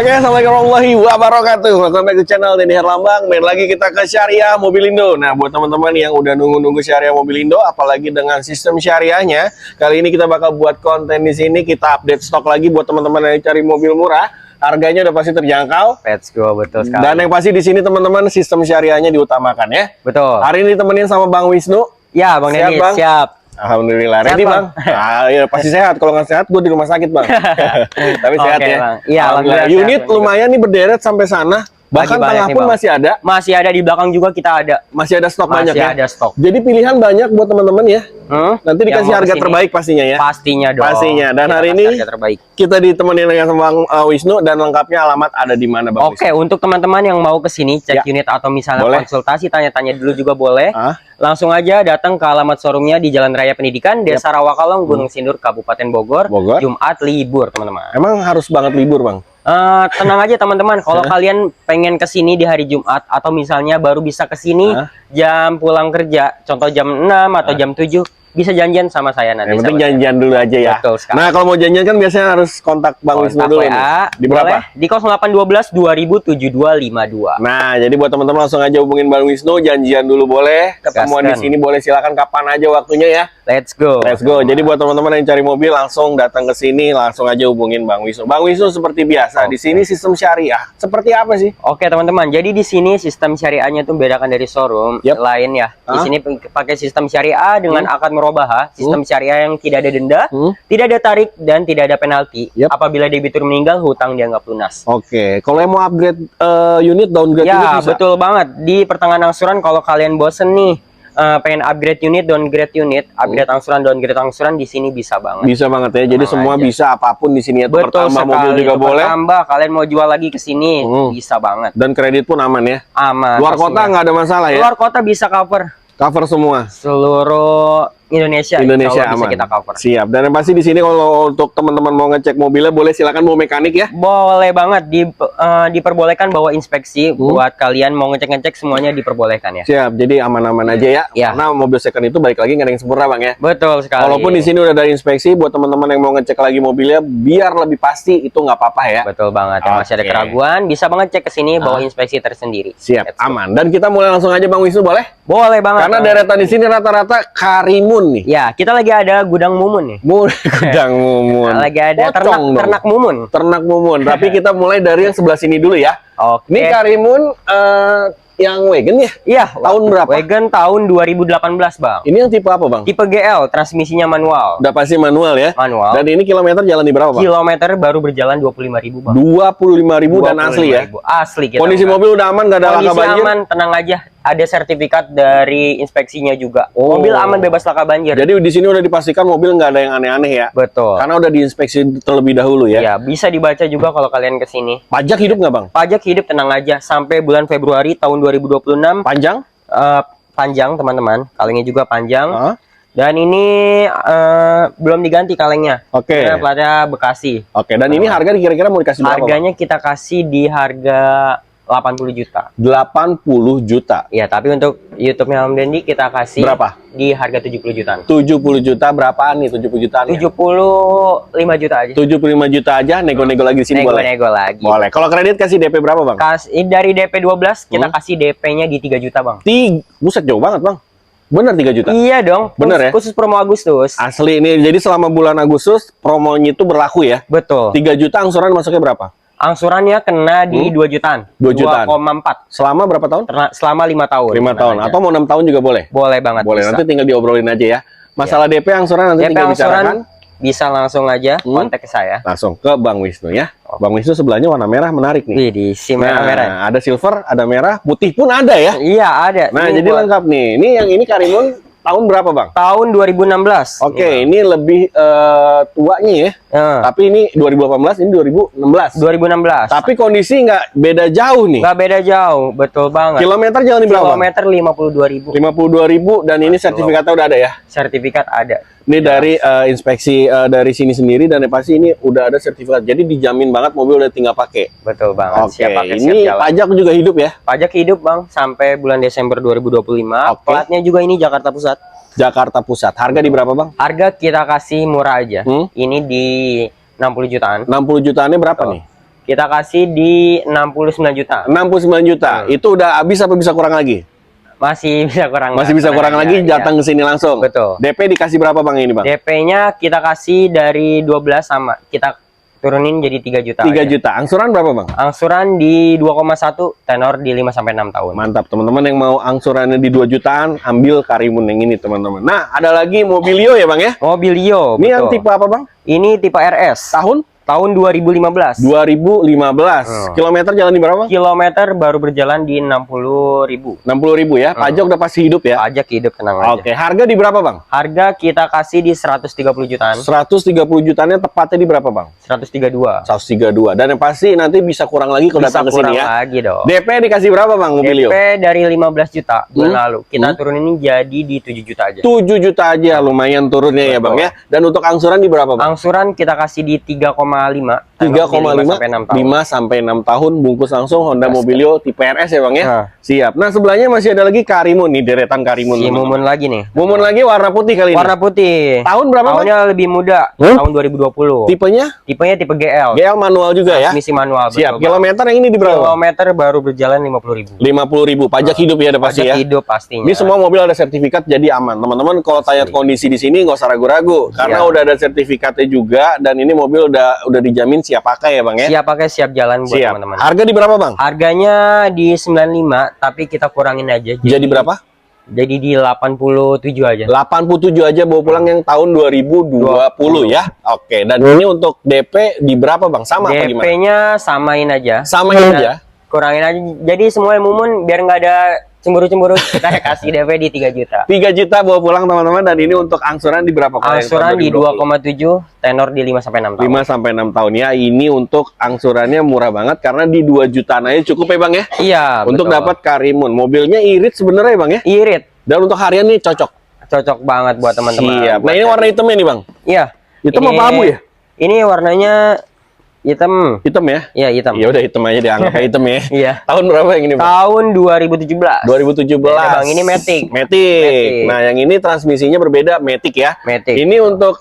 Oke, assalamualaikum warahmatullahi wabarakatuh. Welcome back to channel Denny Herlambang. Main lagi kita ke Syariah Mobilindo. Nah, buat teman-teman yang udah nunggu-nunggu Syariah Mobilindo, apalagi dengan sistem syariahnya, kali ini kita bakal buat konten di sini. Kita update stok lagi buat teman-teman yang cari mobil murah. Harganya udah pasti terjangkau. Let's go, betul sekali. Dan yang pasti di sini teman-teman sistem syariahnya diutamakan ya. Betul. Hari ini ditemenin sama Bang Wisnu. Ya, Bang Denny, siap. Alhamdulillah, Sehat, ready Bang? Ya, pasti sehat. Kalau nggak sehat, gue di rumah sakit Bang. Tapi sehat Oke, ya. Bang. Iya, alhamdulillah. Unit lumayan nih berderet sampai sana. Bahkan tengah nih, pun Bang. masih ada. Masih ada di belakang juga kita ada. Masih ada stok banyak ya. Masih ada stok. Jadi pilihan banyak buat teman-teman ya. Nanti dikasih harga terbaik pastinya ya. Pastinya dong. Pastinya. Dan Kita hari kasih ini harga terbaik. kita ditemenin dengan Bang Wisnu dan lengkapnya alamat ada di mana Bang Oke, untuk teman-teman yang mau ke sini cek unit atau misalnya Boleh. konsultasi tanya-tanya dulu juga boleh. Ah? Langsung aja datang ke alamat showroomnya di Jalan Raya Pendidikan, Desa Rawakalong, Gunung Sindur, Kabupaten Bogor. Jumat libur, teman-teman. Emang harus banget libur Bang? Tenang aja teman-teman, kalau kalian pengen kesini di hari Jumat atau misalnya baru bisa kesini jam pulang kerja, contoh jam 6 atau jam 7, bisa janjian sama saya nanti. Yang penting janjian dulu aja ya. Betul sekali. Nah, kalau mau janjian kan biasanya harus kontak Bang Wisnu dulu nih. Di berapa? Boleh, di 0812 207252. Nah, jadi buat teman-teman langsung aja hubungin Bang Wisnu, janjian dulu boleh, ketemuan di sini boleh, silakan kapan aja waktunya ya. Let's go. Let's go. Jadi buat teman-teman yang cari mobil langsung datang ke sini, langsung aja hubungin Bang Wisnu. Bang Wisnu seperti biasa, di sini sistem syariah. Seperti apa sih? Oke, teman-teman. Jadi di sini sistem syariahnya tuh bedakan dari showroom lain ya. Di sini pakai sistem syariah dengan akad merobah, sistem syariah yang tidak ada denda, tidak ada tarik dan tidak ada penalti. Apabila debitur meninggal, hutang dianggap lunas. Oke, kalau yang mau upgrade unit, downgrade unit Ya, bisa? betul banget. Di pertengahan angsuran kalau kalian bosen nih pengen upgrade unit, downgrade unit, upgrade angsuran, downgrade angsuran, di sini bisa banget. Bisa banget ya. Jadi semua bisa, apapun di sini ya. Betul Pertambah sekali, mobil juga boleh. Tambah, kalian mau jual lagi ke sini, bisa banget. Dan kredit pun aman ya. Aman. Luar kota nggak ada masalah ya. Luar kota bisa cover. Cover semua. Seluruh Indonesia aman. bisa kita cover. Siap. Dan yang pasti di sini kalau untuk teman-teman mau ngecek mobilnya boleh silakan bawa mekanik ya. Boleh banget diperbolehkan bawa inspeksi buat kalian mau ngecek-ngecek semuanya diperbolehkan ya. Siap. Jadi aman-aman aja ya. Karena mobil second itu balik lagi nggak ada yang sempurna Bang ya. Betul sekali. Walaupun di sini udah ada inspeksi buat teman-teman yang mau ngecek lagi mobilnya biar lebih pasti itu nggak apa-apa ya. Betul banget. Yang masih ada keraguan bisa banget cek ke sini bawa inspeksi tersendiri. Siap. Aman. Dan kita mulai langsung aja Bang Wisnu boleh? Boleh banget. Karena deretan di sini rata-rata Karimun nih. Ya, kita lagi ada gudang mumun nih. Gudang mumun. Lagi ada ternak mumun. Ternak mumun. Tapi kita mulai dari yang sebelah sini dulu ya. Oke. Ini Karimun yang wagon ya? Iya. Tahun berapa? Wagon tahun 2018 Bang. Ini yang tipe apa Bang? Tipe GL, transmisinya manual. Udah pasti manual ya? Manual. Dan ini kilometer jalan di berapa Bang? Kilometer baru berjalan 25.000 Bang. 25.000 dan asli ya? Asli kita. Kondisi mobil udah aman, gak ada laka banjir? Kondisi aman, tenang aja. Ada sertifikat dari inspeksinya juga. Mobil aman bebas laka banjir. Jadi di sini udah dipastikan mobil nggak ada yang aneh-aneh ya? Betul. Karena udah diinspeksi terlebih dahulu ya? Ya, bisa dibaca juga kalau kalian ke sini. Pajak hidup nggak Bang? Pajak hidup, tenang aja. Sampai bulan Februari tahun 2026. Panjang? Panjang teman-teman. Kalengnya juga panjang. Dan ini belum diganti kalengnya. Oke. Platnya Bekasi. Oke. Dan ini harga kira-kira mau dikasih berapa? Harganya kita kasih di harga 80 juta. 80 juta. Ya, tapi untuk YouTube-nya Om Dendi kita kasih berapa? Di harga 70 jutaan. 70 juta berapaan nih? 70 jutaan. 75 juta aja. 75 juta aja, nego-nego lagi di sini boleh. Nego lagi. Boleh. Kalau kredit kasih DP berapa, Bang? Dari DP 12 kita kasih DP-nya di 3 juta, Bang. Buset jauh banget, Bang. Bener 3 juta? Iya dong. Bener ya? Khusus promo Agustus. Asli ini. Jadi selama bulan Agustus promonya itu berlaku ya? Betul. 3 juta angsuran masuknya berapa? Angsurannya kena di 2 jutaan. 2 jutaan. 2,4. Selama berapa tahun? Selama 5 tahun. 5 tahun. Atau mau 6 tahun juga boleh? Boleh banget. Boleh. Bisa. Nanti tinggal diobrolin aja ya. Masalah DP angsuran nanti DP tinggal angsuran bicarakan. Bisa langsung aja kontak ke saya. Langsung ke Bang Wisnu ya. Bang Wisnu sebelahnya warna merah menarik nih. Wih, di si merah-merah. Ada silver, ada merah, putih pun ada ya. Iya, ada. Nah, jadi lengkap nih. Ini yang ini Karimun tahun berapa, Bang? Tahun 2016. Oke, ini lebih tuanya ya. Tapi ini 2018, ini 2016. 2016. Tapi kondisi nggak beda jauh nih. Nggak beda jauh, betul banget. Kilometer jalan di berapa? Kilometer 52.000. 52.000 dan ini sertifikatnya udah ada ya? Sertifikat ada. Ini dari inspeksi dari sini sendiri dan yang pasti ini udah ada sertifikat. Jadi dijamin banget mobil udah tinggal pakai. Betul banget. Oke, ini pajak juga hidup ya? Pajak hidup, Bang, sampai bulan Desember 2025. Platnya juga ini Jakarta Pusat. Jakarta Pusat. Harga di berapa, Bang? Harga kita kasih murah aja. Ini di 60 jutaan. 60 jutaannya berapa nih? kita kasih di 69 juta. 69 juta. Itu udah habis apa bisa kurang lagi? Masih bisa kurang. Masih bisa kurang aja, lagi, iya. datang ke sini langsung. Betul. DP dikasih berapa Bang ini Bang? DP-nya kita kasih dari 12 sama kita turunin jadi 3 juta. 3 aja. juta. Angsuran berapa Bang? Angsuran di 2,1, tenor di 5 sampai 6 tahun. Mantap, teman-teman yang mau angsurannya di 2 jutaan, ambil Karimun yang ini, teman-teman. Nah, ada lagi Mobilio ya, Bang ya? Mobilio, Ini yang betul. tipe apa, Bang? Ini tipe RS. Tahun 2015. 2015. Kilometer jalan di berapa, Bang? Kilometer baru berjalan di 60.000. 60.000 ya. Pajak udah pasti hidup ya. Pajak hidup, tenang aja. Oke, harga di berapa, Bang? Harga kita kasih di 130 jutaan. 130 jutaannya tepatnya di berapa, Bang? 132. 132. Dan yang pasti nanti bisa kurang lagi kalau Bisa datang ke sini kurang ya. lagi dong. DP dikasih berapa, Bang, Mobilio? DP dari 15 juta bulan lalu. Kita turunin jadi di 7 juta aja. 7 juta aja, lumayan turunnya ya, Bang ya. Dan untuk angsuran di berapa, Bang? Angsuran kita kasih di 3,5. 3,5 5 sampai 6 tahun bungkus langsung Honda Mobilio tipe RS ya Bang ya. Nah. Siap. Nah, sebelahnya masih ada lagi Karimun nih, deretan Karimun. Si teman-teman. Mumun lagi nih. Mumun lagi warna putih kali ini. Warna putih. Tahun berapa, Bang? Tahunnya lebih muda. Tahun 2020. Tipenya Tipenya tipe GL. GL manual juga ya. Transmisi manual. Siap. betul, Bang. Kilometer yang ini di berapa? Bang? Kilometer baru berjalan 50.000. 50.000. Pajak hidup ya ada pasti Pajak ya. hidup pastinya. Ini semua mobil ada sertifikat jadi aman. Teman-teman kalau tanya kondisi di sini nggak usah ragu-ragu karena Siap. udah ada sertifikatnya juga dan ini mobil udah dijamin siap pakai ya Bang ya. Siap pakai, siap jalan buat Siap. teman-teman. Harga di berapa Bang? Harganya di 95, tapi kita kurangin aja. Jadi berapa? Jadi di 87 aja. 87 aja bawa pulang yang tahun 2020 ya. Oke, dan ini untuk DP di berapa Bang? Sama apa gimana? DP-nya samain aja. Samain aja. Kurangin aja. Jadi semua Mumun biar nggak ada cemburu-cemburu, kita kasih DP di 3 juta. 3 juta bawa pulang teman-teman dan ini untuk angsuran di berapa? Kalau yang Angsuran tahun di 2020? 2,7, tenor di 5 sampai 6 tahun. 5 sampai 6 tahun ya. Ini untuk angsurannya murah banget karena di 2 jutaan aja cukup ya Bang ya. Iya, Untuk betul. dapat Karimun. Mobilnya irit sebenarnya Bang ya. Irit. Dan untuk harian nih cocok. Cocok banget buat teman-teman. Siap. Nah, Buat ini warna hitamnya nih Bang. Iya. Hitam Ini- apa abu ya? Ini warnanya hitam. Hitam ya? Iya, hitam. Ya udah hitam aja dianggap kayak hitam ya. Iya. Tahun berapa yang ini Bang? Tahun 2017. 2017. Beda, Bang. Ini Matic. Matic. Nah, yang ini transmisinya berbeda, Matic ya. Matic. Ini untuk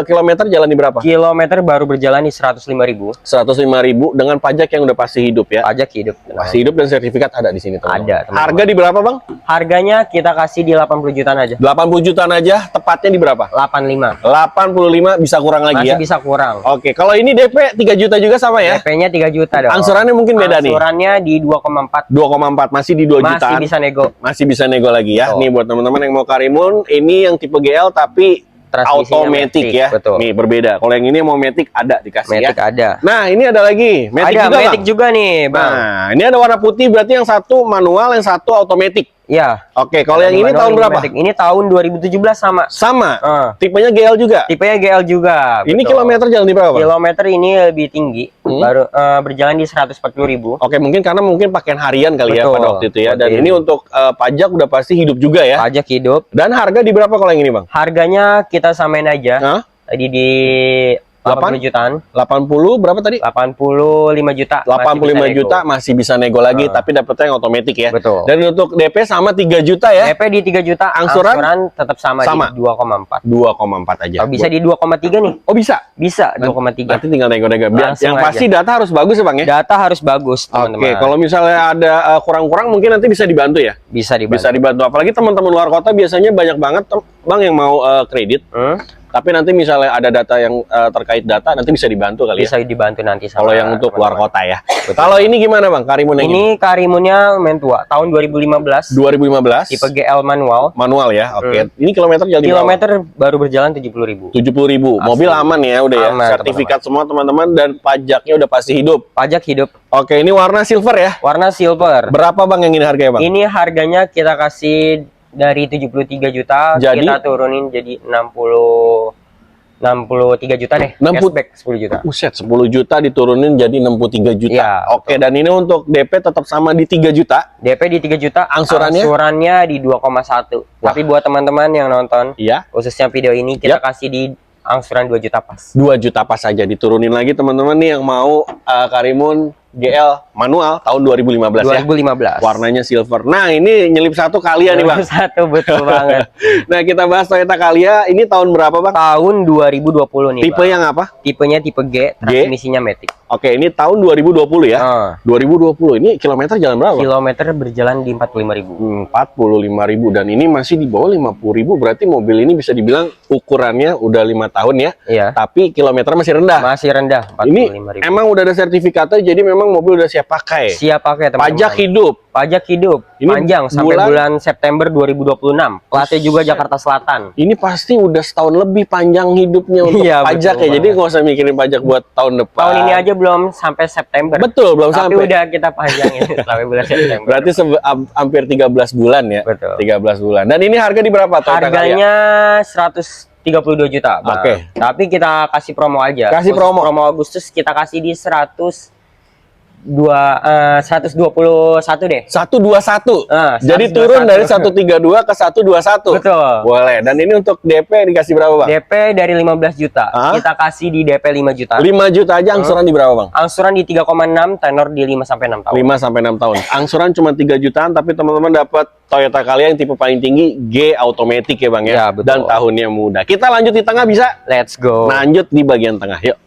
kilometer jalan di berapa? Kilometer baru berjalan di 105.000. 105.000 dengan pajak yang udah pasti hidup ya. Pajak hidup. Pasti hidup dan sertifikat ada di sini teman-teman. Ada, teman-teman. Harga di berapa Bang? Harganya kita kasih di 80 jutaan aja. 80 jutaan aja, tepatnya di berapa? 85. 85 bisa kurang lagi Masih ya. bisa kurang. Oke, kalau ini DP 3 juta juga sama ya? DP-nya 3 juta dong. Angsurannya mungkin beda nih. Angsurannya di 2,4. 2,4 masih di 2 Masih jutaan. bisa nego. Masih bisa nego lagi ya. Betul. Nih buat teman-teman yang mau Karimun, ini yang tipe GL tapi Transmisinya automatic Matic, ya. betul. Nih berbeda. Kalau yang ini mau Matic ada dikasih Matic ya. ada. Nah, ini ada lagi. Matic Ada juga, Matic Bang. juga nih, Bang. Nah, ini ada warna putih berarti yang satu manual, yang satu automatic. Iya. Oke, kalau yang ini Manual, tahun ini berapa? Matic. Ini tahun 2017 sama. Sama. Ah. Tipenya GL juga. Tipenya GL juga. Ini betul. kilometer jalan di berapa, Bang? Kilometer ini lebih tinggi. Baru berjalan di 140.000. Oke, mungkin karena mungkin pakaian harian kali ya Betul. pada waktu itu ya. Dan Betul. ini untuk pajak udah pasti hidup juga ya. Pajak hidup. Dan harga di berapa kalau yang ini, Bang? Harganya kita samain aja. Hah? Tadi di 80 jutaan. 80 berapa tadi? 85 juta. 85 juta masih bisa nego lagi tapi dapetnya yang otomatis ya. Betul. Dan untuk DP sama 3 juta ya. DP di 3 juta, Angsuran? tetap sama, Sama. di 2,4. 2,4 aja. Kalau bisa di 2,3 nih. Oh, bisa. Bisa 2,3. Nanti tinggal nego-nego. Langsung Yang aja. pasti data harus bagus ya, Bang ya. Data harus bagus, Oke, teman-teman. kalau misalnya ada kurang-kurang mungkin nanti bisa dibantu ya. Bisa dibantu. Bisa dibantu. Apalagi teman-teman luar kota biasanya banyak banget Bang yang mau kredit. Tapi nanti misalnya ada data yang terkait data nanti bisa dibantu kali Bisa ya. dibantu nanti sama Kalau yang untuk luar teman-teman. kota ya. Kalau ini gimana Bang? Karimun yang ini? Ini Karimunnya main tua, tahun 2015. 2015. Tipe GL manual. Manual ya. Oke. Ini kilometer jalan di berapa? Kilometer baru berjalan 70.000. 70.000. Mobil aman ya udah ya. Aman, Sertifikat semua teman-teman dan pajaknya udah pasti hidup. Pajak hidup. Oke, ini warna silver ya. Warna silver. Berapa Bang yang ini harganya, Bang? Ini harganya kita kasih dari 73 juta, Jadi? kita turunin jadi 63 juta deh. 60 Cashback 10 juta. Buset, 10 juta diturunin jadi 63 juta. Iya, Oke, dan ini untuk DP tetap sama di 3 juta. DP di 3 juta, Angsurannya? angsurannya di 2,1. Tapi buat teman-teman yang nonton, Iya. khususnya video ini kita Yap. kasih di angsuran 2 juta pas. 2 juta pas saja diturunin lagi teman-teman nih yang mau Karimun GL manual tahun 2015 ya. 2015. Warnanya silver. Nah, ini nyelip satu Calya nih, Bang. Satu, betul banget. Nah, kita bahas Toyota Calya. Ini tahun berapa, Bang? Tahun 2020 nih, Tipe Bang. yang apa? Tipenya tipe G, transmisinya Matic. Oke, ini tahun 2020 ya. 2020. Ini kilometer jalan berapa? Kilometer berjalan di 45.000. 45.000, dan ini masih di bawah 50.000. Berarti mobil ini bisa dibilang ukurannya udah 5 tahun ya. Iya. Tapi kilometer masih rendah. Masih rendah, Ini 45.000. emang udah ada sertifikatnya, jadi memang mobil udah siap pakai. Siap pakai, teman-teman. Pajak hidup. Pajak hidup Ini panjang sampai bulan September 2026. Platnya juga Jakarta Selatan. Ini pasti udah setahun lebih panjang hidupnya untuk Iya, pajak betul ya. Jadi nggak usah mikirin pajak buat tahun depan. Tahun ini aja belum sampai September. Betul, belum Tapi sampai. udah kita panjangin sampai bulan September. Berarti hampir 13 bulan ya. Betul. 13 bulan. Dan ini harga di berapa? Toyota Calya? Harganya 132 juta, Bang. Oke. Tapi kita kasih promo aja. Kasih Khusus promo. promo Agustus kita kasih di 121 deh. 121. Jadi 121. turun dari 132 ke 121. Betul. Boleh. Dan ini untuk DP dikasih berapa, Bang? DP dari 15 juta. Kita kasih di DP 5 juta. 5 juta aja, angsuran di berapa, Bang? Angsuran di 3,6, tenor di 5 sampai 6 tahun. 5 sampai 6 tahun. Angsuran cuma 3 jutaan, tapi teman-teman dapat Toyota Calya yang tipe paling tinggi G automatic ya, Bang ya. Ya, betul. Dan tahunnya muda. Kita lanjut di tengah bisa? Let's go. Lanjut di bagian tengah, yuk.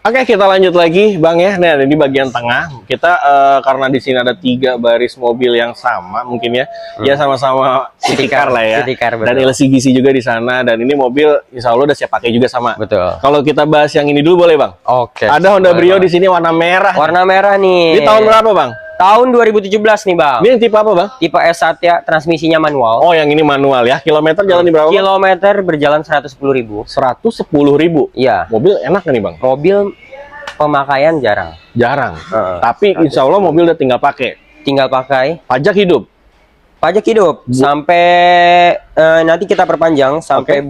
Oke, kita lanjut lagi, Bang ya. Nah, di bagian tengah kita karena di sini ada 3 baris mobil yang sama, mungkin ya, ya sama-sama city car lah ya. City car, betul. Dan LCGC juga di sana. Dan ini mobil, insya Allah udah siap pakai juga sama. Betul. Kalau kita bahas yang ini dulu boleh, Bang? Oke. Ada Honda boleh, Brio Bang. di sini warna merah. Warna merah nih. Ini tahun berapa, Bang? Tahun 2017 nih, Bang. Ini yang tipe apa, Bang? Tipe S1 ya, transmisinya manual. Oh, yang ini manual ya. Kilometer jalan di berapa, Bang? Kilometer berjalan 110.000. 110.000. Iya. Mobil enak nih, Bang? Mobil pemakaian jarang. Jarang. Tapi insya Allah mobil udah tinggal pakai. Tinggal pakai. Pajak hidup. Pajak hidup sampai nanti kita perpanjang sampai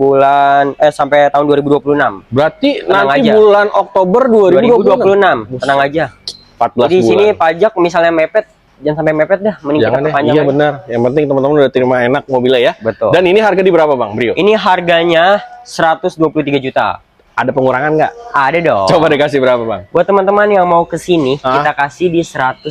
sampai tahun 2026. Berarti Tenang nanti aja. bulan Oktober 2026. 2026. Tenang aja. 14 Jadi di bulan. sini pajak misalnya mepet, jangan sampai mepet dah, mending Jangan kita deh. perpanjang. Iya aja. benar. Yang penting teman-teman udah terima enak mobilnya ya. Betul. Dan ini harga di berapa, Bang Brio? Ini harganya 123 juta. Ada pengurangan nggak? Ada dong. Coba dikasih berapa, Bang? Buat teman-teman yang mau ke sini, kita kasih di 113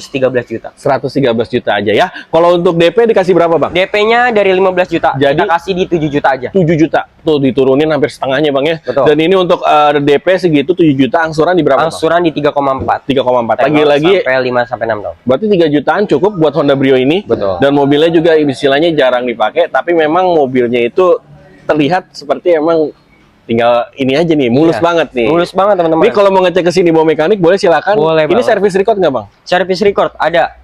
juta. 113 juta aja ya. Kalau untuk DP dikasih berapa, Bang? DP-nya dari 15 juta. Jadi kita kasih di 7 juta aja. 7 juta. Tuh diturunin hampir setengahnya, Bang ya. Betul. Dan ini untuk DP segitu 7 juta, angsuran di berapa, Bang? Angsuran di 3,4. 3,4. Tenor Lagi-lagi sampai 5 sampai 6 tahun. berarti 3 jutaan cukup buat Honda Brio ini. Betul. Dan mobilnya juga istilahnya jarang dipakai, tapi memang mobilnya itu terlihat seperti emang tinggal ini aja nih, mulus Iya. banget nih. Mulus banget, teman-teman. Ini kalau mau ngecek ke sini bawa mekanik boleh silakan. Boleh Ini banget. servis record nggak, Bang? Service record ada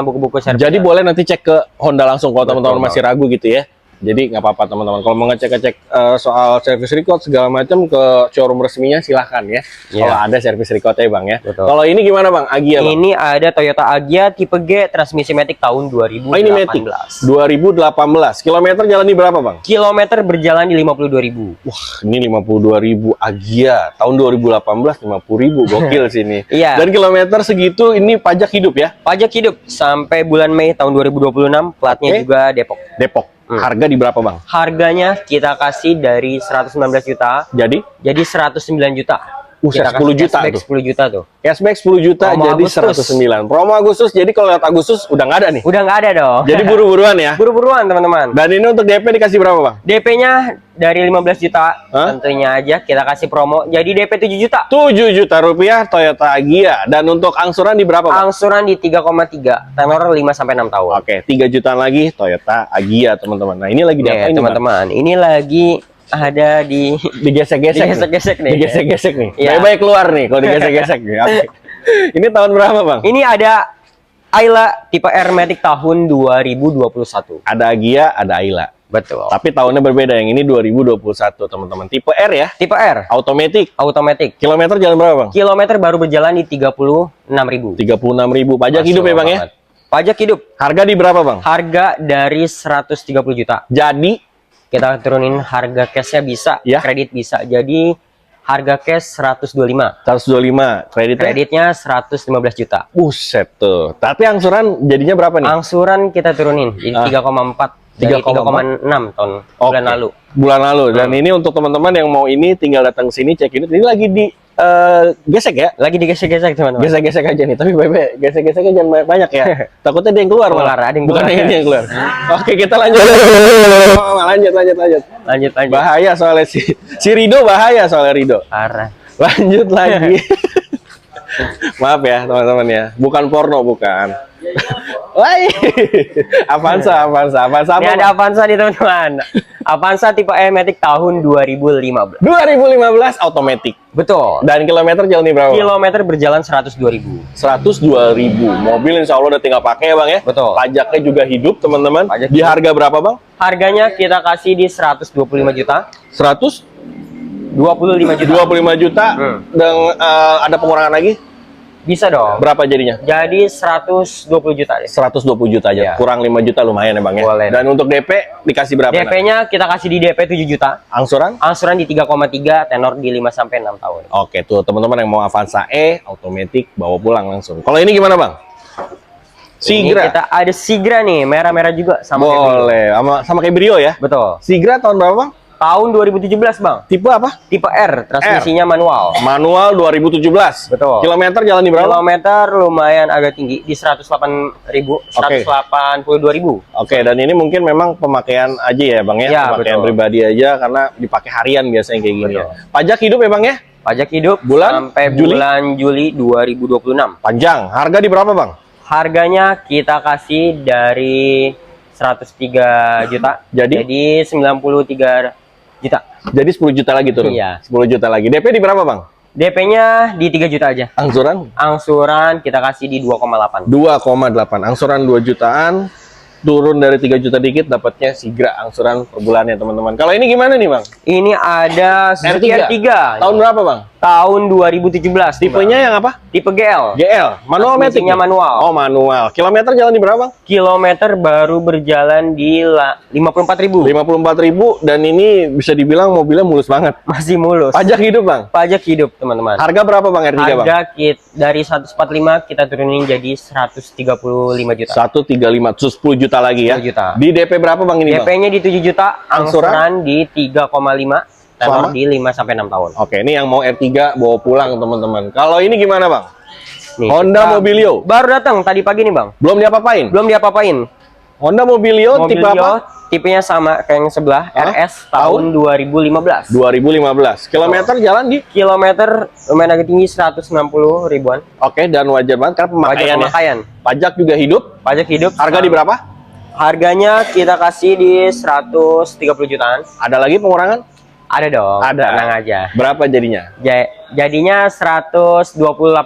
buku-buku servis. Jadi boleh nanti cek ke Honda langsung kalau Betul, teman-teman masih ragu gitu ya. Jadi nggak apa-apa teman-teman. Kalau mau ngecek-ngecek soal service record segala macam ke showroom resminya silahkan ya. Iya. Kalau ada service recordnya, Bang ya. Betul. Kalau ini gimana, Bang? Agya, Bang? Ini ada Toyota Agya tipe G transmisi Matic tahun 2018. Oh, ini Matic. 2018. Kilometer jalan di berapa, Bang? Kilometer berjalan di 52.000. Wah, ini 52.000 Agya. Tahun 2018 50.000. Gokil sini. Iya. Dan kilometer segitu ini pajak hidup ya? Pajak hidup sampai bulan Mei tahun 2026, platnya Oke. juga Depok. Depok. Harga di berapa, Bang? Harganya kita kasih dari 119 juta Jadi? jadi 109 juta. Buset, Kita 10 kasih juta cashback tuh. 10 juta tuh. Cashback 10 juta Promo jadi Agustus. 109. Promo Agustus. Jadi kalau lihat Agustus udah nggak ada nih. Udah nggak ada dong. Jadi buru-buruan ya. Buru-buruan, teman-teman. Dan ini untuk DP dikasih berapa, Bang? DP-nya dari 15 juta. Hah? Tentunya aja kita kasih promo jadi DP 7 juta. 7 juta rupiah Toyota Agya. Dan untuk angsuran di berapa, Bang? Angsuran di 3,3, tenor 5 sampai 6 tahun. Oke, 3 jutaan lagi Toyota Agya, teman-teman. Nah, ini lagi Nih, diapain nih, Bang? teman-teman. Ini lagi ada di Digesek-gesek. Digesek-gesek nih. Digesek-gesek nih. Iya. Baik-baik keluar nih kalau digesek-gesek nih. Oke. Ini tahun berapa, Bang? Ini ada Ayla tipe R Matic tahun 2021. Ada Agya, ada Ayla. Betul. Tapi tahunnya berbeda. Yang ini 2021, teman-teman. Tipe R ya? Tipe R Automatic. automatic. Kilometer jalan berapa, Bang? Kilometer baru berjalan di 36.000. 36.000. Pajak hidup ya, Bang ya? Pajak hidup. Harga di berapa, Bang? Harga dari 130 juta. Jadi Kita turunin harga cashnya bisa, Ya. kredit bisa. Jadi harga cash 125. 125 kreditnya. Kreditnya 115 juta. Buset tuh. Tapi angsuran jadinya berapa nih? Angsuran kita turunin jadi 3,4. Dari 3,6 ton bulan lalu. Bulan lalu. Dan ini untuk teman-teman yang mau ini tinggal datang sini cek unit. Ini lagi di gesek ya? Lagi digesek-gesek teman-teman. Gesek-gesek aja nih. Tapi Bebe, gesek-geseknya jangan banyak ya. Takutnya dia yang keluar malah. Ada yang Bukan keluar. ini yang keluar. Oke, kita lanjut. Lanjut. Bahaya soalnya si Rido bahaya soalnya Rido. Parah. Lanjut lagi. Maaf ya teman-teman ya. Bukan porno, bukan. Wah, Avanza. Ini ada Avanza nih teman-teman. Avanza tipe E-Matic tahun 2015. 2015 automatic. Betul. Dan kilometer jalan berapa? Kilometer berjalan 102.000. 102.000. Mobil insya Allah udah tinggal pakai ya Bang ya. Betul. Pajaknya juga hidup teman-teman. Pajak Di hidup. harga berapa Bang? Harganya kita kasih di 125 juta. 125 25 juta. juta. Dan ada pengurangan lagi? Bisa dong. Berapa jadinya? Jadi 120 juta deh. 120 juta aja. Iya. Kurang 5 juta lumayan ya Bang ya. Boleh. Dan untuk DP dikasih berapa? DP-nya kita kasih di DP 7 juta. Angsuran? Angsuran di 3,3, tenor di 5 sampai 6 tahun. Oke, tuh teman-teman yang mau Avanza E automatic bawa pulang langsung. Kalau ini gimana Bang? Ini Sigra. kita ada Sigra nih, merah-merah juga sama kayak Brio. Boleh. Sama kayak Brio ya. Betul. Sigra tahun berapa Bang? Tahun 2017, Bang. Tipe apa? Tipe R, transmisinya manual. Manual 2017. Betul. Kilometer jalan di berapa? Kilometer lumayan agak tinggi di 108.000, 182.000. Oke, dan ini mungkin memang pemakaian aja ya Bang ya, Ya, pemakaian betul. pribadi aja karena dipakai harian biasanya kayak gini. Betul. Ya. Pajak hidup ya Bang ya? Pajak hidup Bulan? sampai Juli? bulan Juli 2026. Panjang. Harga di berapa Bang? Harganya kita kasih dari 103 juta. Jadi 93 juta. Jadi 10 juta lagi turun. Iya. 10 juta lagi. DP di berapa Bang? DP-nya di 3 juta aja. Angsuran Angsuran kita kasih di 2,8. 2,8. Angsuran 2 jutaan. Turun dari 3 juta dikit dapatnya Sigra angsuran per bulannya teman-teman. Kalau ini gimana nih Bang? Ini ada Suzuki R3. Tahun berapa Bang? Tahun 2017. Tipenya yang apa? Tipe GL. GL. Manual matic. Transmisinya manual. Oh, manual. Kilometer jalan di berapa Bang? Kilometer baru berjalan di 54.000. 54.000 dan ini bisa dibilang mobilnya mulus banget. Masih mulus. Pajak hidup Bang. Pajak hidup, teman-teman. Harga berapa Bang R3 Bang? Harga dari 145 kita turunin jadi 135 juta. 135, 10 juta lagi ya. 10 juta. Di DP berapa Bang ini Bang? DP-nya di 7 juta, angsuran di 3,5, tenor Selama? di 5 sampai 6 tahun. Oke, ini yang mau R3 bawa pulang teman-teman. Kalau ini gimana Bang? Nih, Honda kita Mobilio. baru datang tadi pagi nih, Bang. Belum diapa-apain? Belum diapa-apain. Honda Mobilio, tipe apa? Tipenya sama kayak yang sebelah, Hah? RS tahun 2015. 2015. Kilometer jalan di? Kilometer lumayan agak tinggi, 160 ribuan. Oke, dan wajar banget karena Pajak pemakaian ya. pemakaian. Pajak juga hidup. Pajak hidup. Harga di berapa? Harganya kita kasih di 130 jutaan. Ada lagi pengurangan? Ada dong. Ada. Tenang aja. Berapa jadinya? Jadinya 128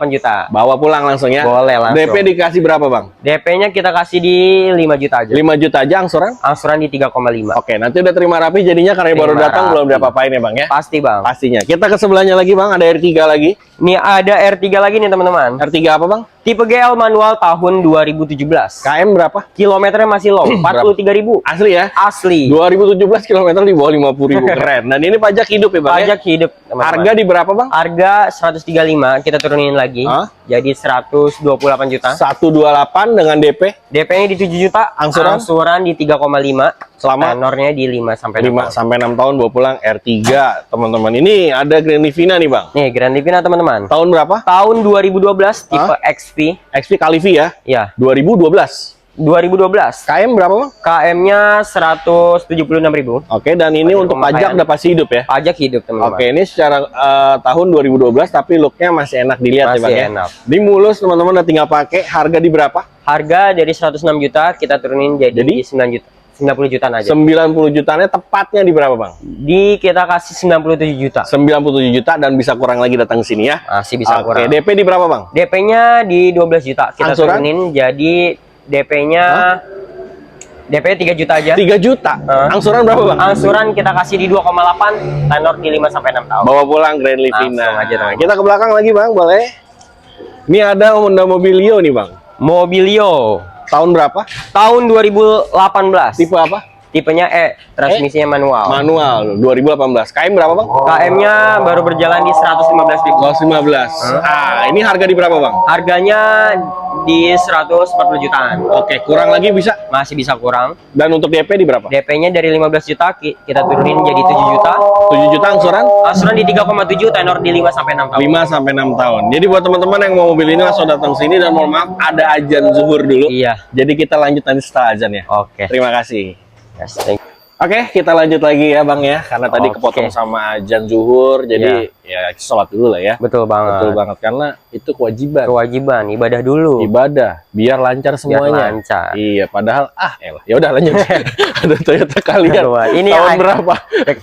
juta. Bawa pulang langsung ya? Boleh langsung. DP dikasih berapa Bang? DP-nya kita kasih di 5 juta aja. 5 juta aja angsuran? Angsuran di 3,5. Oke, nanti udah terima rapi jadinya karena baru Terima datang rapi. belum diapa-apain ya Bang ya? Pasti, Bang. Pastinya. Kita ke sebelahnya lagi Bang, ada R3 lagi. Ini ada R3 lagi nih, teman-teman. R3 apa Bang? Tipe GL manual tahun 2017. KM berapa? Kilometernya masih low, 43.000. Asli ya? Asli. 2017 kilometer di bawah 50.000. Keren. Dan ini pajak hidup ya Bang ya? Pajak hidup, teman-teman. Harga di berapa Bang? Harga 135, kita turunin lagi. Hah? Jadi 128 juta. 128 dengan DP DP-nya di 7 juta, Angsuran? angsuran di 3,5, selama tenornya di 5 sampai 6 5 tahun. sampai 6 tahun bawa pulang R3 teman-teman. Ini ada Grand Livina nih Bang. Nih, Grand Livina, teman-teman. Tahun berapa? Tahun 2012, tipe XP. XP Calivi ya? Ya, 2012. 2012. KM berapa Bang? KM-nya 176.000. Oke, dan ini Pajak untuk pemakaian. pajak udah pasti hidup ya? Pajak hidup, teman-teman. Oke, ini secara tahun 2012 tapi looknya masih enak dilihat ya Masih Bang ya? enak. Ini mulus teman-teman, udah tinggal pakai. Harga di berapa? Harga dari 106 juta kita turunin jadi, Jadi? 9 juta. 90 jutaan aja. 90 jutanya tepatnya di berapa Bang? Di kita kasih 97 juta. 97 juta dan bisa kurang lagi datang ke sini ya? Masih bisa Oke, kurang. DP di berapa Bang? DP-nya di 12 juta. Kita Angsuran? turunin jadi DP-nya 3 juta aja. 3 juta. Angsuran berapa Bang? Angsuran kita kasih di 2,8, tenor di 5 sampai 6 tahun. Bawa pulang Grand Livina. Langsung aja, teman-teman. Kita ke belakang lagi Bang, boleh? Ini ada Honda Mobilio nih Bang. Mobilio Tahun berapa? tahun 2018. Tipe apa? Tipenya E, transmisinya manual. Manual 2018. KM berapa, Bang? KM-nya baru berjalan di 115.000. 115. Ah, ini harga di berapa, Bang? Harganya di 140 jutaan. Oke, kurang lagi bisa. Masih bisa kurang. Dan untuk DP di berapa? DP-nya dari 15 juta kita turunin jadi 7 juta. 7 juta angsuran? Angsuran di 3,7, tenor di 5 sampai 6 tahun. 5 sampai 6 tahun. Jadi buat teman-teman yang mau mobil ini langsung datang sini, dan mohon maaf ada azan zuhur dulu. Iya. Jadi kita lanjut nanti setelah azan ya. Oke. Terima kasih. Yes, thank you. Oke, kita lanjut lagi ya, Bang ya. Karena tadi Oke. kepotong sama azan zuhur, jadi ya sholat dulu lah ya. Betul banget. Betul banget, karena itu kewajiban. Kewajiban ibadah dulu. Ibadah biar lancar Biar semuanya. lancar. Iya, padahal elah. Ya udah lanjut. Ada Toyota Calya. Ini tahun berapa?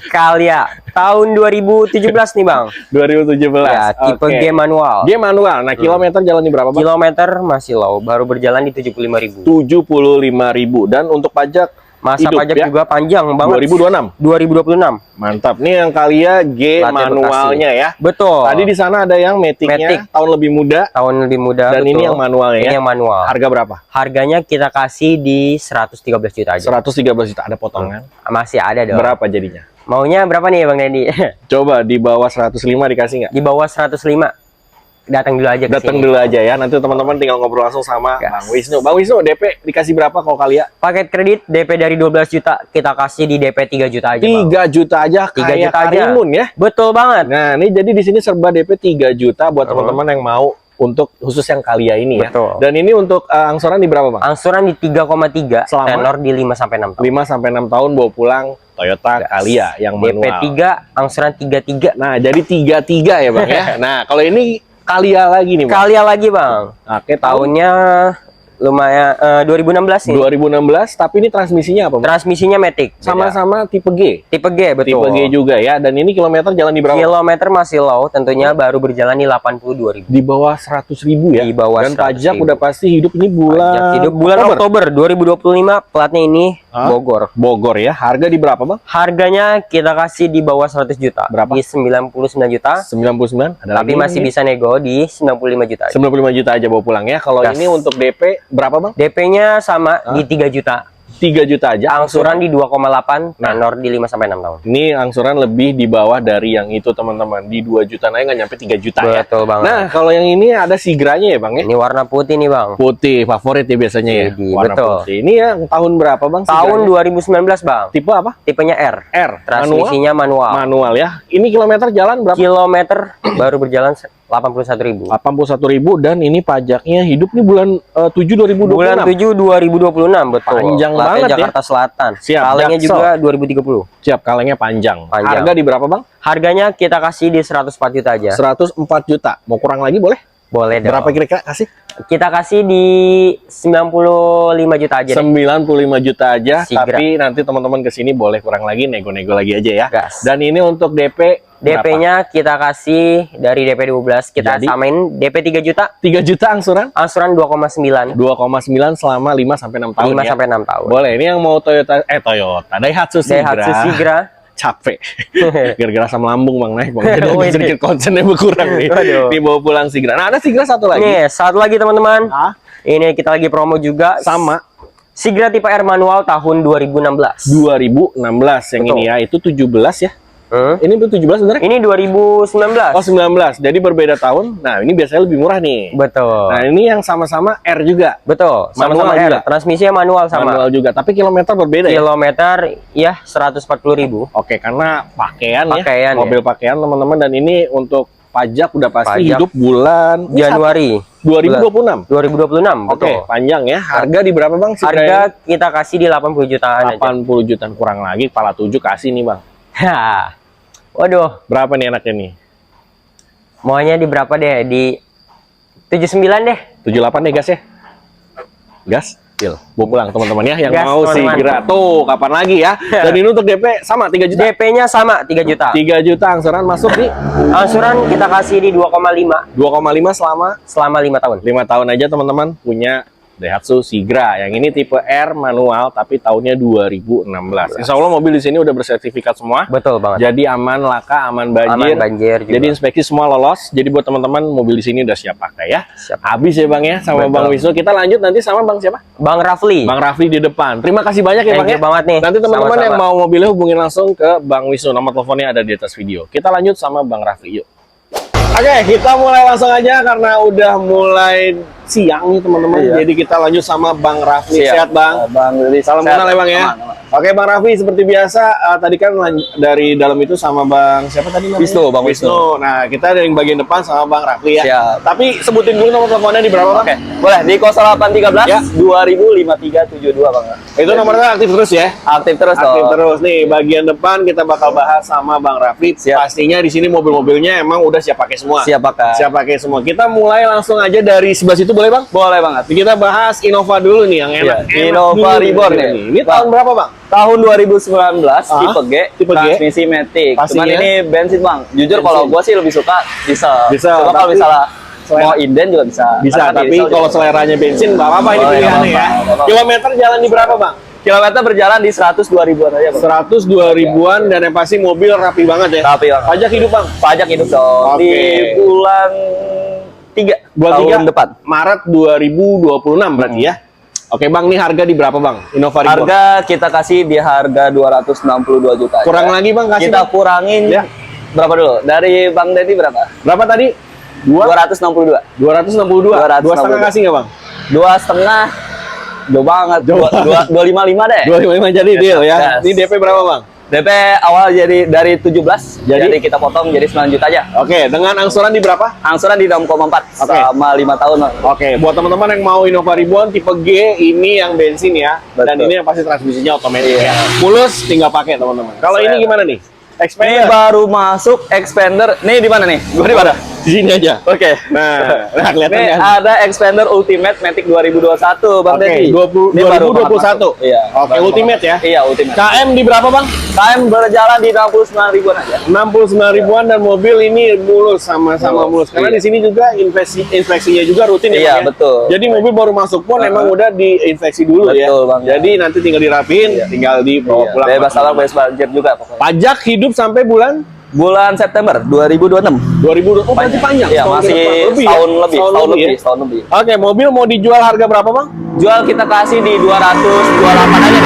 Calya tahun 2017 nih, Bang. 2017. Ya, tipe Oke. G manual. Dia manual. Nah, kilometer jalan di berapa, Bang? Kilometer masih low, baru berjalan di 75.000. 75.000, dan untuk pajak Masa hidup, pajak ya? juga panjang banget. 2026. 2026. Mantap. Nih yang Calya G Plat manualnya ya. Betul. Tadi di sana ada yang Matic-nya Matic. tahun lebih muda, Tahun lebih muda. dan ini betul. yang manualnya Ini ya. yang manual. Harga berapa? Harganya kita kasih di 113 juta aja. 113 juta. Ada potongan. Masih ada dong. Berapa jadinya? Maunya berapa nih Bang Dedi? Coba di bawah 105 dikasih nggak? Di bawah 105. Datang dulu aja ke Datang sini. dulu aja ya. Nanti teman-teman tinggal ngobrol langsung sama Gas. Bang Wisnu. Bang Wisnu, DP dikasih berapa kalau Calya? Paket kredit DP dari 12 juta, kita kasih di DP 3 juta aja, Bang. 3 juta aja 3 kayak juta aja. Karimun ya. Betul banget. Nah, ini jadi di sini serba DP 3 juta buat teman-teman yang mau untuk khusus yang Calya ini ya. Betul. Dan ini untuk angsuran di berapa, Bang? Angsuran di 3,3, Selama? tenor di 5 sampai 6 tahun. 5 sampai 6 tahun bawa pulang Toyota Calya yang DP manual. 3, angsuran 33. Nah, jadi 33 ya, Bang ya. Nah, kalau ini Calya lagi nih, Bang. Calya lagi, Bang. Oke, tahun Tahunnya lumayan 2016 nih. 2016, tapi ini transmisinya apa, Bang? Transmisinya Matic. Beda. Sama-sama tipe G. Tipe G, betul. Tipe G juga ya. Dan ini kilometer jalan di berapa? Kilometer masih low, tentunya baru berjalan di 82.000. Di bawah 100.000 ya. Di bawah Dan 100.000. pajak udah pasti hidup ini bulan Pajak hidup bulan Oktober 2025, platnya ini Hah? Bogor. Bogor ya. Harga di berapa, Bang? Harganya kita kasih di bawah 100 juta. Berapa? Di 99 juta. 99. Ada Tapi lagi masih nih. bisa nego di 95 juta. 95 juta aja bawa pulang ya. Kalau Gas. ini untuk DP berapa, Bang? DP-nya sama di 3 juta. 3 juta aja. Angsuran di 2,8, Nah. tenor di 5 sampai 6 tahun. Ini angsuran lebih di bawah dari yang itu, teman-teman. Di 2 juta aja nggak nyampe 3 juta ya. Betul banget. Nah, kalau yang ini ada Sigranya ya, Bang ya? Ini warna putih nih, Bang. Putih, favorit ya biasanya ya. Widih, Warna betul. putih. Ini yang tahun berapa, Bang? Tahun Sigranya? 2019, Bang. Tipe apa? Tipenya R. R. Transmisinya manual. Manual ya. Ini kilometer jalan berapa? Kilometer baru berjalan 81.000. 81.000, dan ini pajaknya hidup nih bulan 7 2026. Bulan 7 2026, betul. Panjang Platnya banget ya. Jakarta Selatan. Siap, Kalengnya Jaksel. juga 2030. Siap, kalengnya panjang. Panjang. Harga di berapa, Bang? Harganya kita kasih di 104 juta aja. 104 juta. Mau kurang lagi boleh? Boleh dong. Berapa kira-kira kasih? Kita kasih di 95 juta aja deh. 95 juta aja, Sigra. tapi nanti teman-teman kesini boleh kurang lagi, nego-nego lagi aja ya. Gas. Dan ini untuk DP berapa? DP-nya kita kasih dari DP 12, kita Jadi? samain DP 3 juta, 3 juta angsuran, angsuran 2,9, 2,9 selama 5 sampai 6 tahun 5 ya. sampai 6 tahun. Boleh, ini yang mau Toyota Daihatsu Sigra. Daihatsu Sigra. Capek. Gara-gara asam lambung, Bang, naik, Bang. Jadi Wih, sedikit konsennya berkurang nih. Waduh. Ini bawa pulang Sigra. Nah, ada Sigra satu lagi. Nih, satu lagi teman-teman. Ah, Ini kita lagi promo juga. sama Sigra tipe R manual tahun 2016. 2016 yang Betul. ini ya, itu 17 ya. Hmm? Ini tuh 17 sebenarnya? Ini 2019. Oh, 19. Jadi berbeda tahun. Nah, ini biasanya lebih murah nih. Betul. Nah, ini yang sama-sama R juga. Betul, sama-sama Manual R. juga? Transmisinya manual sama. Manual juga, tapi kilometer berbeda ya. Kilometer ya 140.000. Oke, karena pakaian, Pakaian ya. Mobil pakaian, teman-teman, dan ini untuk pajak udah pasti Pajak. hidup bulan ini Januari 2026. 2026, Oke, betul. panjang ya. Harga di berapa, Bang? Sigra Harga kita kasih di 80 jutaan ini? 80 jutaan kurang lagi, kepala 7 kasih nih, Bang. aja. Waduh, Berapa nih enaknya nih? maunya di berapa deh? Di 79 deh. 78 deh gas ya. Gas. Deal. Bawa pulang teman-teman ya yang Gas, mau teman-teman. Sigra. Tuh, kapan lagi ya? Dan ini untuk DP sama 3 juta. DP-nya sama 3 juta. 3 juta angsuran masuk di Angsuran kita kasih di 2,5 2,5 selama selama 5 tahun. 5 tahun aja, teman-teman, punya Daihatsu Sigra. Yang ini tipe R manual tapi tahunnya 2016. Insya Allah mobil di sini udah bersertifikat semua. Betul banget. Jadi aman laka, aman banjir. Aman banjir juga. Jadi inspeksi semua lolos. Jadi buat teman-teman mobil di sini udah siap pakai ya. Siap. Habis ya Bang ya sama Betul. Bang Wisnu. Kita lanjut nanti sama Bang siapa? Bang Rafli. Bang Rafli di depan. Terima kasih banyak ya Bang Thank you ya. banget nih. Nanti teman-teman yang Sama-sama. mau mobilnya hubungin langsung ke Bang Wisnu. Nomor teleponnya ada di atas video. Kita lanjut sama Bang Rafli yuk. Oke, kita mulai langsung aja karena udah mulai siang nih teman-teman. Iya. Jadi kita lanjut sama Bang Rafli. Siap. Sehat Bang? Bang Willy, Salam sehat. kenal ya Bang ya. Aman, aman. Oke Bang Rafli, seperti biasa tadi kan dari dalam itu sama Bang siapa tadi namanya? Wisnu, Bang Wisnu. Nah kita dari bagian depan sama Bang Rafli ya. Siap. Tapi sebutin dulu nomor teleponnya di berapa Bang? Oke, boleh di 0813 Ya. 205372 Bang. Itu nomornya aktif terus ya? Aktif terus Aktif dong. terus nih. Bagian depan kita bakal bahas sama Bang Rafli. Siap. Pastinya di sini mobil-mobilnya emang udah siap pakai semua. Siap pakai. Siap pakai semua. Kita mulai langsung aja dari sebelah situ boleh Bang? Boleh banget. Kita bahas Innova dulu nih yang enak. Iya, Innova dulu Reborn nih. nih. Ini tahun berapa Bang? Tahun 2019 tipe G, tipe G. transmisi matic. Pastinya. Cuman ini bensin Bang. Jujur Bensin. kalau gua sih lebih suka diesel. Diesel, Cuma kalau tapi misalnya selera- mau inden juga bisa. Bisa, Karena tapi diesel kalau juga. seleranya bensin nggak apa-apa ini Oh, iya, pilihannya nggak ya. apa-apa, nggak apa-apa. Kilometer jalan di berapa Bang? Kilometer berjalan di 102 ribuan aja Bang. 102 ribuan dan yang pasti mobil rapi banget ya. Rapi banget. Pajak hidup Bang. Pajak hidup dong Oke. di bulan 3 Bulan tahun 3 depan. Maret 2026 berarti ya. Oke Bang, nih harga di berapa Bang? Innova Reborn. Harga kita kasih di harga 262 juta. aja. Kurang lagi Bang kasih. Kita Bang. kurangin Ya. berapa dulu? Dari Bang Dedi berapa? Berapa tadi? 262. 262. 2,5 262. kasih nggak Bang? 2,5. Jauh banget. Jauh. 255 deh. 2,5 jadi deal ya. Yes. Ini DP berapa Bang? DP awal jadi dari 17, Jadi? jadi kita potong jadi 9 juta aja. Oke, dengan angsuran di berapa? Angsuran di 6,4 Oke. sama 5 tahun. Bang. Oke, buat teman-teman yang mau Innova Reborn tipe G ini yang bensin ya, dan Betul. ini yang pasti transmisinya otomatis Iya. ya. Mulus tinggal pakai teman-teman. Kalau ini gimana nih? Ini Expander baru masuk expander. Nih di mana nih? Gua di mana? di sini aja. Oke. Nah, kelihatan Ini kan? ada expander Ultimate Matic 2021 Bang Oke, Dedi. 20 Ini baru 2021. masuk. Iya. Oke, baru Ultimate masuk. ya? Iya, Ultimate. KM di berapa Bang? KM berjalan di 69 ribuan aja. 69 ribuan dan mobil ini mulus sama-sama mulus. Mulus, Karena iya. di sini juga inspeksinya juga rutin ya Iya, Bang ya? betul. Jadi mobil baru masuk pun emang udah diinspeksi dulu ya. Betul, Bang. Jadi nanti tinggal dirapin, Iya. tinggal dibawa Iya, pulang. bebas salah, bebas banjir juga pokoknya. Pajak hidup sampai bulan Bulan September 2026. 2020. Oh, berarti panjang. Iya, Setahun ke masih depan. Lebih ya? setahun lebih, setahun lebih, ya? setahun lebih. Oke, mobil mau dijual harga berapa Bang? Jual kita kasih di 228 aja nih.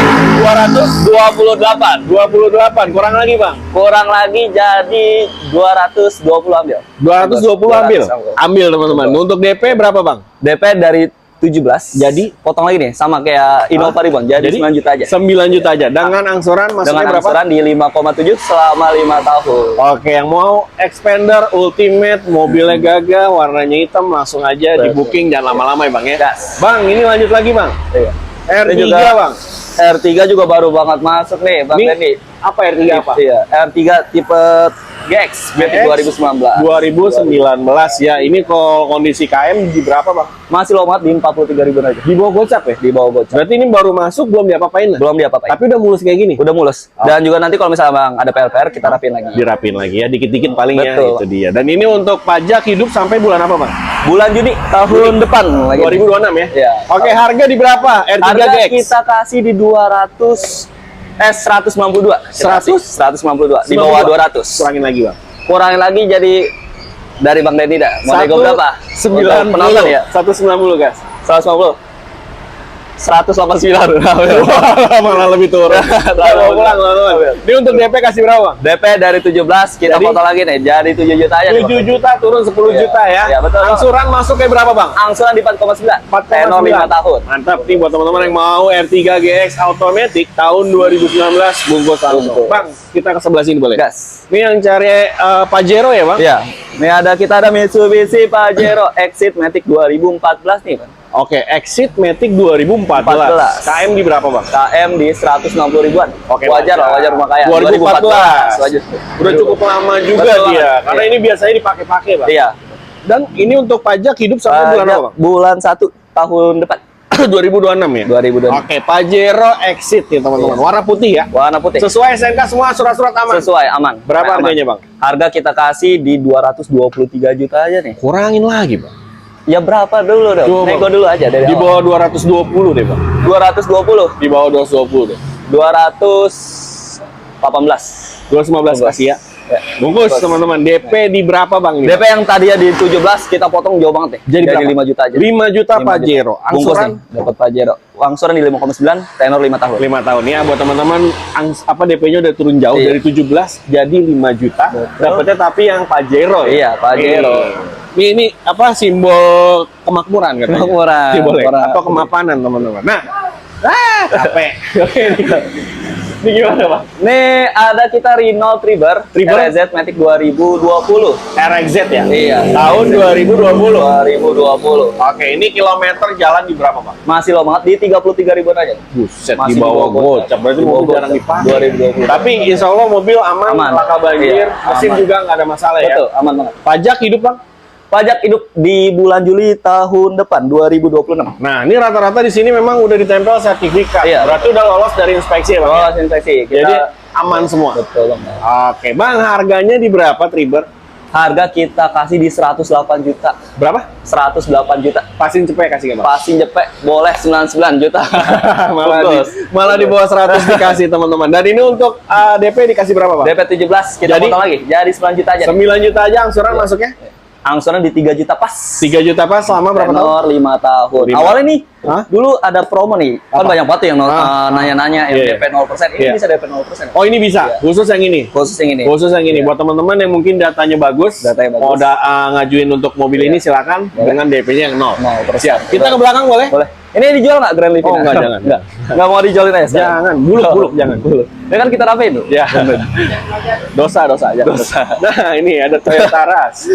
228. 28, kurang lagi Bang. Kurang lagi jadi 220 ambil. 220 ambil. 200 Ambil teman-teman. Untuk DP berapa Bang? DP dari 17. Jadi? potong lagi nih sama kayak Innova Reborn. Jadi 9 juta aja. 9 juta aja. Dengan angsuran masuknya Dengan berapa? angsuran di 5,7 selama 5 tahun. Oke, yang mau Expander Ultimate, mobilnya gagah, warnanya hitam, langsung aja di Betul. booking, jangan lama-lama ya Bang ya. Gas. Bang, ini lanjut lagi Bang. Iya. R3 Ini juga- Bang. R3 juga baru banget masuk nih, Bang Ini Dendi. apa R3 apa? Iya, R3 tipe GX, GX 2019. 2019 ya. Ini kalau kondisi KM di berapa Bang? Masih lomat di 43 ribuan aja. Di bawah gocap ya? Di bawah gocap. Berarti ini baru masuk, belum diapa-apain lah? Belum diapa-apain. Tapi udah mulus kayak gini? Udah mulus. Dan juga nanti kalau misalnya Bang ada PR kita rapin lagi. Dirapin lagi ya, dikit-dikit paling ya. Betul. Itu dia. Dan ini untuk pajak hidup sampai bulan apa Bang? Bulan Juni tahun depan lagi. 2026 ya? Iya. Oke, harga di berapa? R3 Harga GX? kita kasih di 192. 100? 192. Di bawah 200. Kurangin lagi Bang. Kurangin lagi jadi dari Bang Dendi dah. Mau nego berapa? 90. Untuk penonton ya. 190 guys. 150. 189. Malah lebih turun. Mau pulang teman-teman. Ini untuk DP kasih berapa Bang? DP dari 17 kita Jadi? potong lagi nih. Jadi 7 juta aja nih, 7 Bang. juta turun 10 Iya. juta ya. Iya, betul. Angsuran masuk kayak berapa Bang? Angsuran di 4,9. 4,9. Tenor 5 tahun. Mantap nih buat teman-teman yang mau R3 GX Automatic tahun 2019 bungkus langsung. Bungkus. Bang, kita ke sebelah sini boleh? Gas. Ini yang cari Pajero ya Bang? Iya. Ini kita ada Mitsubishi Pajero Exit Matic 2014 nih, Bang. Oke, Exit Matic 2014. 14. KM di berapa Bang? KM di 160 ribuan. Oke, wajar lah, wajar rumah kaya. 2014. Wajar. Udah cukup lama juga Betul dia. banget. Karena Iya. ini biasanya dipakai-pakai Bang. Iya. Dan ini untuk pajak hidup sampai bulan apa Bang? Bulan 1 tahun depan. 2026 ya? 2026. Oke, Pajero Exit ya teman-teman. Iya. Warna putih ya? Warna putih. Sesuai SNK semua, surat-surat aman? Sesuai, aman. Berapa Aman. harganya Bang? Harga kita kasih di 223 juta aja nih. Kurangin lagi Bang. Ya berapa dulu dong? Coba. Nego dulu aja dari Di awal. bawah 220 deh, Bang. 220. Di bawah 220 deh. 218. 215 kasih ya. Ya. Bungkus teman-teman. DP di berapa, Bang? Ini? DP yang tadinya di 17 kita potong jauh banget deh. Jadi berapa? 5 juta aja. 5 juta 5 Pajero. Bungkus Angsuran nih, dapat Pajero. Angsuran di 5,9, tenor 5 tahun. 5 tahun ya buat teman-teman DP-nya udah turun jauh Iya. dari 17 jadi 5 juta. Betul. Dapatnya tapi yang Pajero ya. Iya, Pajero. Ini apa simbol kemakmuran katanya. Kemakmuran, Boleh. kemakmuran. Atau kemapanan teman-teman. Nah, capek. Oke, ini gimana, Pak? Nih ada kita Renault Trigger RZ Matic 2020. RXZ ya? Iya. Tahun 2020. 2020. Oke, ini kilometer jalan di berapa, Pak? Masih low banget di 33 ribuan aja. Buset, Masih di bawah di bawah gocap. Berarti Di bawah mobil jarang gocap. dipakai. 2020. Tapi insya Allah mobil aman, Aman. laka banjir, Iya, mesin aman. juga nggak ada masalah ya. Betul, aman banget. Pajak hidup, Bang? Pajak hidup di bulan Juli tahun depan 2026. Nah, ini rata-rata di sini memang udah ditempel sertifikat. Iya. Berarti udah lolos dari inspeksi ya, Bang? Oh, inspeksi. Jadi aman semua. betul banget. Oke, Bang, harganya di berapa Trigger? Harga kita kasih di 108 juta. Berapa? 108 juta. Pasin cepet kasih nggak, Bang? Passing jepek boleh 99 juta. malah di bawah 100 dikasih teman-teman. Dan ini untuk DP dikasih berapa, Bang? DP 17 kita Jadi- potong lagi. Jadi 9 juta aja. 9 juta aja angsuran masuknya? Angsuran di 3 juta pas. 3 juta pas selama berapa tahun? Tenor 5 tahun. 5. Awalnya nih, Hah? dulu ada promo nih. Kan Apa? banyak banget tuh yang nanya-nanya yang Iya, DP 0%. Ini iya. bisa DP 0%. Oh, ini bisa. Iya. Khusus yang ini. Khusus yang ini. Khusus yang ini Iya. buat teman-teman yang mungkin datanya bagus, Datanya bagus. mau ngajuin untuk mobil ini silakan Boleh. dengan DP-nya yang 0. 0%. Siap. Kita ke belakang boleh? Boleh. Ini dijual nggak Grand Livina? Oh, enggak, jangan. Enggak mau dijualin aja. sekarang? Jangan, buluk, jangan. Buluk. Ini kan kita rapain tuh. Ya. Dosa aja. Dosa. Nah, ini ada Toyota Rush.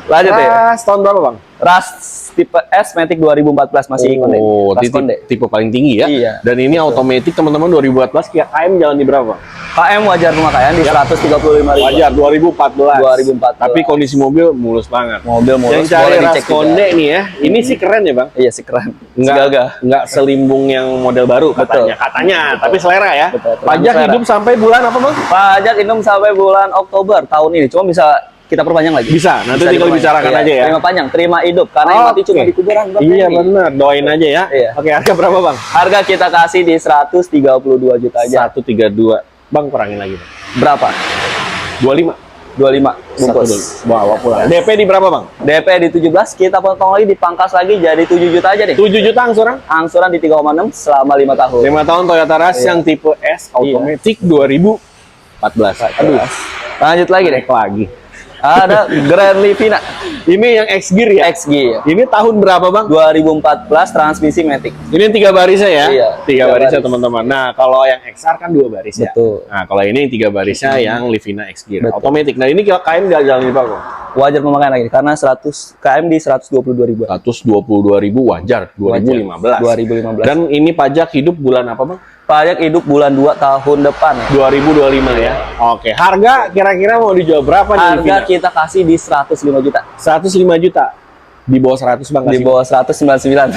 Lanjut ya. Rush tahun berapa, Bang? Rush tipe S Matic 2014 masih konde. Oh, Rush konde. tipe paling tinggi ya. Iya. Dan ini otomatis teman-teman 2014 KM jalan di berapa, Bang? KM wajar pemakaian di 135.000. Wajar 2014. 2014. Tapi kondisi mobil mulus banget. Mobil mulus, Yang cari boleh Rush dicek juga. Konde nih ya. Ini sih keren ya, Bang. Iya sih keren. Nggak, Segagah. nggak selimbung yang model baru katanya. Katanya, tapi selera ya. Betul, Pajak selera. hidup sampai bulan apa, Bang? Pajak hidup sampai bulan Oktober tahun ini. Cuma bisa kita perpanjang lagi. Bisa, nanti tinggal diperpanjang. bicarakan Iya, aja ya. Terima panjang, terima hidup. Karena yang mati cuma Oke. di kuburan. Bang. Iya Ini. benar, doain aja ya. Iya. Oke, harga berapa, Bang? Harga kita kasih di 132 juta aja. 132. Bang, kurangin lagi, Bang. Berapa? 25. 25 Satu bungkus. dulu. Bawa pulang. DP di berapa, Bang? DP di 17, kita potong lagi, dipangkas lagi jadi 7 juta aja nih. 7 juta angsuran? Angsuran di 3,6 selama 5 tahun. 5 tahun Toyota Rush Iya. yang tipe S automatic 2014. Aduh, Lanjut lagi deh. naik lagi. Ada Grand Livina Ini yang X Gear ya? XG ya. Ini tahun berapa, Bang? 2014 transmisi Matic. Ini 3 barisnya ya? Iya, 3 tiga barisnya baris. teman-teman. Nah, kalau yang XR kan 2 baris ya? Betul. Nah, kalau ini 3 barisnya yang Livina X Gear automatic. Nah, ini KM nggak jalan di Bang? Wajar pemakaian lagi karena 100 KM di 122 ribu. 122.000 wajar 2015. 2015. Dan ini pajak hidup bulan apa, Bang? Pajak hidup bulan 2 tahun depan. 2025 ya. Oke, harga kira-kira mau dijual berapa nih Harga Livina? kita kasih di 105 juta. 105 juta. Di bawah 100, Bang, Di kasih. bawah 199.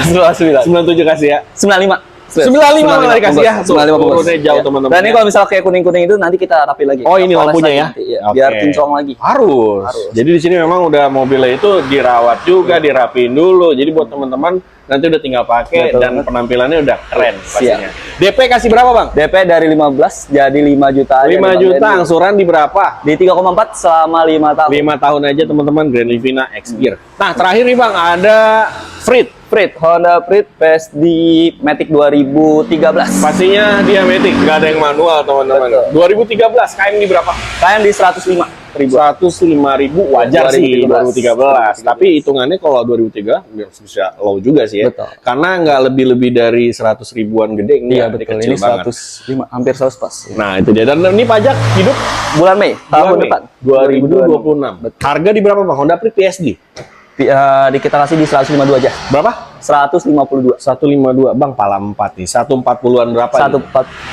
99. 97 kasih ya. 95. 95 malah dikasih ya. Tuh, 95 bungkus. turunnya jauh, Iya. teman-teman, Dan ini ya. kalau misal kayak kuning-kuning itu nanti kita rapi lagi. Oh, ini Kita poles lampunya lagi ya? nanti, iya. Oke. Biar kinclong lagi. Harus. Jadi di sini memang udah mobilnya itu dirawat juga, dirapiin dulu. Jadi buat teman-teman nanti udah tinggal pakai Betul dan banget. penampilannya udah keren pastinya. Siap. DP kasih berapa, Bang? DP dari 15 jadi 5 juta aja. 5 nih, Bang juta, Randy. angsuran di berapa? Di 3,4 selama 5 tahun. 5 tahun aja teman-teman, Grand Livina X Gear. Nah, terakhir nih, Bang, ada Freed. Honda Freed PS di Matic 2013. Pastinya dia matic, nggak ada yang manual, teman-teman. Betul. 2013, KM di berapa? Kalian di 105 ribu. 105.000 wajar sih 2013. 2013. Tapi hitungannya kalau 2003 bisa low juga sih ya. Betul. Karena nggak lebih dari 100 ribuan gede, Iya nggak, betul. kecil Ini banget. 105, hampir 100 pas. Nah, itu dia. Dan ini pajak hidup Bulan Mei tahun bulan Mei, depan 2026. Betul. Harga di berapa, Bang? Honda Freed PSD. Di kita kasih di 152 aja. Berapa? 152. 152. Bang, pala 4 nih. 140-an berapa?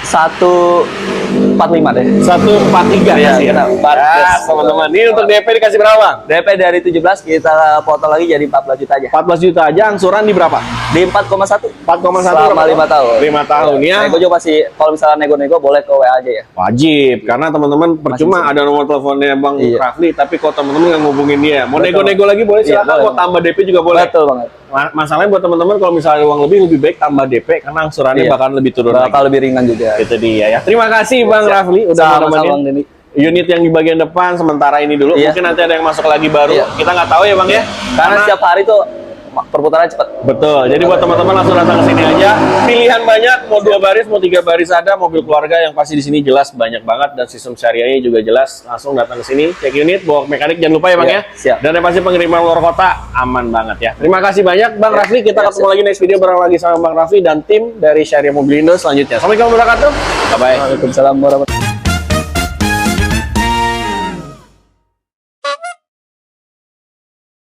145 deh. 143 Iya, kasih ya. kita Ya, teman-teman. Ini untuk DP dikasih berapa, Bang? DP dari 17 kita potong lagi jadi 14 juta aja. 14 juta aja, angsuran di berapa? Di 4,1. 4,1 selama 5 tahun. 5 tahun ya. Nego juga pasti kalau misalnya nego-nego boleh ke WA aja ya. Wajib, karena teman-man percuma bisa. ada nomor teleponnya Bang Iya. Rafli, tapi kalau teman-teman nggak ngubungin dia, mau Betul. nego-nego lagi boleh, Iya, silakan, boleh. mau tambah DP juga boleh. Betul banget. Masalahnya buat teman-teman kalau misalnya ada uang lebih baik tambah DP karena angsurannya Iya. bakalan lebih turun Bakal lagi. lebih ringan juga. Itu dia ya. Terima kasih Bang Siap. Rafli udah mau Sama-sama, nemenin. Bang Denny. Unit yang di bagian depan sementara ini dulu. Iya. Mungkin nanti ada yang masuk lagi baru. Iya. Kita nggak tahu ya Bang ya. Karena setiap hari tuh perputaran cepat. Betul. Jadi buat teman-teman langsung datang ke sini aja. Pilihan banyak, mau 2 baris, mau 3 baris ada, mobil keluarga yang pasti di sini jelas banyak banget dan sistem syariahnya juga jelas. Langsung datang ke sini, cek unit, bawa ke mekanik, jangan lupa ya Bang Iya, ya. siap. Dan yang pasti pengiriman luar kota aman banget ya. Terima kasih banyak Bang Iya, Rafli. Kita iya, ketemu lagi next video bareng lagi sama Bang Rafli dan tim dari Syariah Mobilindo selanjutnya. Assalamualaikum warahmatullahi wabarakatuh. Bye bye. Waalaikumsalam warahmatullahi